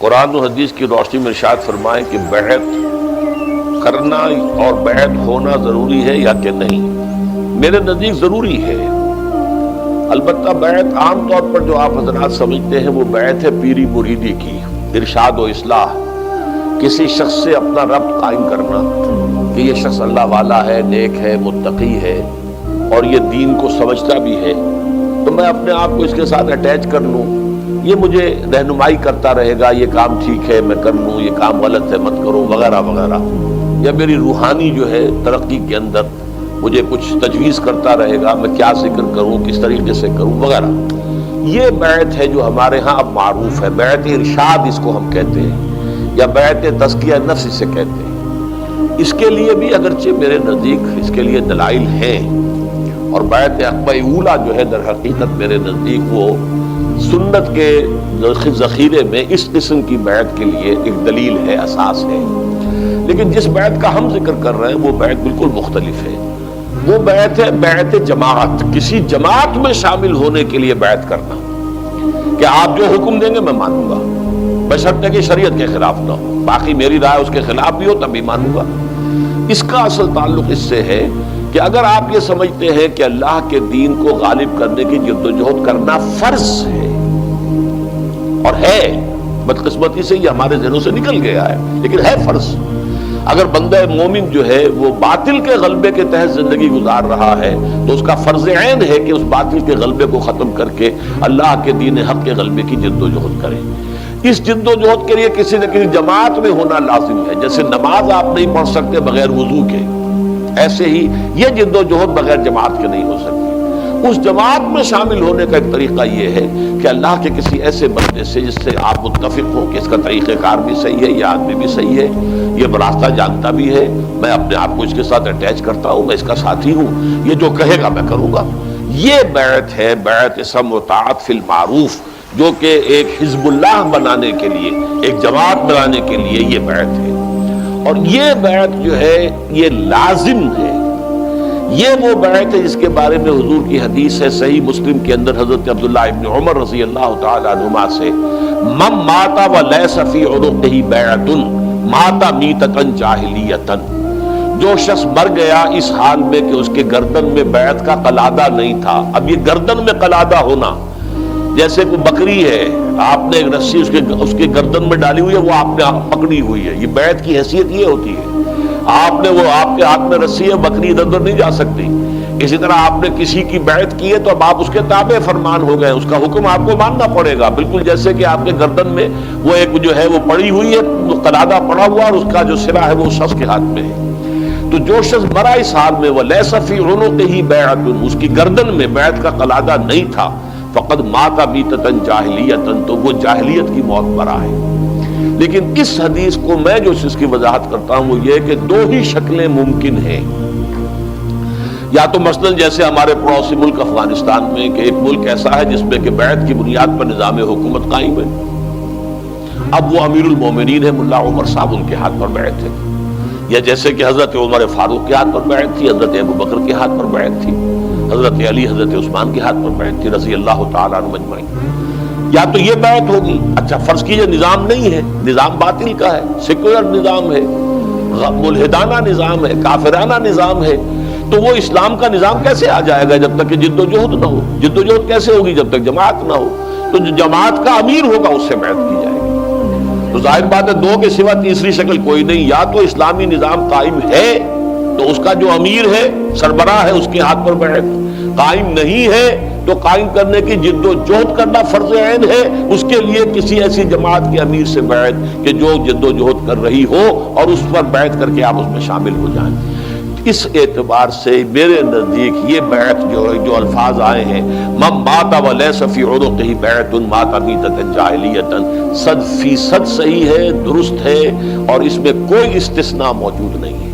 قرآن و حدیث کی روشنی میں ارشاد فرمائیں کہ بیعت کرنا اور بیعت ہونا ضروری ہے یا کہ نہیں؟ میرے نزدیک ضروری ہے، البتہ بیعت عام طور پر جو آپ حضرات سمجھتے ہیں وہ بیعت ہے پیری مریدی کی، ارشاد و اصلاح، کسی شخص سے اپنا ربط قائم کرنا کہ یہ شخص اللہ والا ہے، نیک ہے، متقی ہے اور یہ دین کو سمجھتا بھی ہے، تو میں اپنے آپ کو اس کے ساتھ اٹیچ کر لوں، یہ مجھے رہنمائی کرتا رہے گا، یہ کام ٹھیک ہے میں کر لوں، یہ کام غلط ہے مت کرو وغیرہ وغیرہ، یا میری روحانی جو ہے ترقی کے اندر مجھے کچھ تجویز کرتا رہے گا، میں کیا ذکر کروں، کس طریقے سے کروں وغیرہ۔ یہ بیعت ہے جو ہمارے ہاں اب معروف ہے، بیعت ارشاد اس کو ہم کہتے ہیں، یا بیعت تزکیہ نفس اسے کہتے ہیں۔ اس کے لیے بھی اگرچہ میرے نزدیک اس کے لیے دلائل ہیں، اور بیعت عقبہ اولیٰ جو ہے در حقیقت میرے نزدیک وہ سنت کے ذخیرے میں اس قسم کی بیعت کے لیے ایک دلیل ہے، اساس ہے۔ لیکن جس بیعت کا ہم ذکر کر رہے ہیں وہ بیعت بالکل مختلف ہے، وہ بیعت ہے بیعت جماعت، کسی جماعت میں شامل ہونے کے لیے بیعت کرنا کہ آپ جو حکم دیں گے میں مانوں گا، بشرطے کہ شریعت کے خلاف نہ ہو، باقی میری رائے اس کے خلاف بھی ہو تب بھی مانوں گا۔ اس کا اصل تعلق اس سے ہے کہ اگر آپ یہ سمجھتے ہیں کہ اللہ کے دین کو غالب کرنے کی جدوجہد کرنا فرض ہے، اور ہے، بدقسمتی سے یہ ہمارے ذہنوں سے نکل گیا ہے لیکن ہے فرض، اگر بندہ مومن جو ہے وہ باطل کے غلبے کے تحت زندگی گزار رہا ہے تو اس کا فرض عین ہے کہ اس باطل کے غلبے کو ختم کر کے اللہ کے دین حق کے غلبے کی جدوجہد کرے۔ اس جدوجہد کے لیے کسی نہ کسی جماعت میں ہونا لازم ہے، جیسے نماز آپ نہیں پڑھ سکتے بغیر وضو کے، ایسے ہی یہ جدوجہد بغیر جماعت کے نہیں ہو سکتی۔ اس جماعت میں شامل ہونے کا ایک طریقہ یہ ہے کہ اللہ کے کسی ایسے بندے سے جس سے آپ متفق ہوں کہ اس کا طریقہ کار بھی صحیح ہے، یہ آدمی بھی صحیح ہے، یہ راستہ جانتا بھی ہے، میں اپنے آپ کو اس کے ساتھ اٹیچ کرتا ہوں، میں اس کا ساتھی ہوں، یہ جو کہے گا میں کروں گا۔ یہ بیعت ہے، بیعت سمع و طاعت فی المعروف، جو کہ ایک حزب اللہ بنانے کے لیے، ایک جماعت بنانے کے لیے یہ بیعت ہے، اور یہ بیعت جو ہے یہ لازم ہے۔ یہ وہ بیعت ہے جس کے بارے میں حضور کی حدیث ہے صحیح مسلم کے اندر، حضرت عبداللہ ابن عمر رضی اللہ تعالی عنہما سے، من مات ولیس فی عنقہ بیعۃ مات میتۃ جاہلیۃ، جو شخص مر گیا اس حال میں کہ اس کے گردن میں بیعت کا قلادہ نہیں تھا۔ اب یہ گردن میں قلادہ ہونا، جیسے کوئی بکری ہے، آپ نے ایک رسی اس کے گردن میں ڈالی ہوئی ہے، وہ آپ نے پکڑی ہوئی ہے، یہ بیعت کی حیثیت یہ ہوتی ہے۔ آپ نے وہ آپ کے ہاتھ میں رسی ہے، بکری ادھر ادھر نہیں جا سکتی۔ اسی طرح آپ نے کسی کی بیعت کی ہے تو اب آپ اس کے تابع فرمان ہو گئے، اس کا حکم آپ کو ماننا پڑے گا، بالکل جیسے کہ آپ کے گردن میں وہ ایک جو ہے وہ پڑی ہوئی ہے، قلادہ پڑا ہوا، اور اس کا جو سرا ہے وہ اس شخص کے ہاتھ میں ہے۔ تو جو شخص مرا اس حال میں ولیس فی عنقہ بیعۃ، اس کی گردن میں بیعت کا قلادہ نہیں تھا، فقد مات میتۃ جاہلیۃ، تو وہ جاہلیت کی موت مرا ہے۔ لیکن اس حدیث کو میں جو اس کی وضاحت کرتا ہوں وہ یہ کہ دو ہی شکلیں ممکن ہیں، یا تو مثلا جیسے ہمارے پڑوسی ملک افغانستان میں کہ ایک ملک ایسا ہے جس میں کہ بیعت کی بنیاد پر نظام حکومت قائم ہے، اب وہ امیر المومنین ہے ملا عمر صاحب، ان کے ہاتھ پر بیعت ہے، یا جیسے کہ حضرت عمر فاروق کے ہاتھ پر بیعت تھی، حضرت ابو بکر کے ہاتھ پر بیعت تھی، حضرت علی حضرت عثمان کے ہاتھ پر بیعت تھی رضی اللہ تعالیٰ عنہ اجمعین۔ یا تو یہ بیعت ہوگی، اچھا فرض کیجئے نظام نہیں ہے، نظام باطل کا ہے، سیکولر نظام ہے، ملحدانہ نظام ہے، کافرانہ نظام ہے، تو وہ اسلام کا نظام کیسے آ جائے گا جب تک کہ جدوجہد نہ ہو؟ جدوجہد کیسے ہوگی جب تک جماعت نہ ہو؟ تو جو جماعت کا امیر ہوگا اس سے بیعت کی جائے گی۔ تو ظاہر بات ہے دو کے سوا تیسری شکل کوئی نہیں، یا تو اسلامی نظام قائم ہے تو اس کا جو امیر ہے، سربراہ ہے، اس کے ہاتھ پر بیعت، قائم نہیں ہے تو قائم کرنے کی جد و جہد کرنا فرض عین ہے، اس کے لیے کسی ایسی جماعت کے امیر سے بیعت کہ جو جد و جہد کر رہی ہو اور اس پر بیعت کر کے آپ اس میں شامل ہو جائیں۔ اس اعتبار سے میرے نزدیک یہ بیعت جو الفاظ آئے ہیں من مات ولیس فی عنقہ بیعۃ مات میتۃ جاہلیۃ، 100% صحیح ہے، درست ہے، اور اس میں کوئی استثناء موجود نہیں ہے۔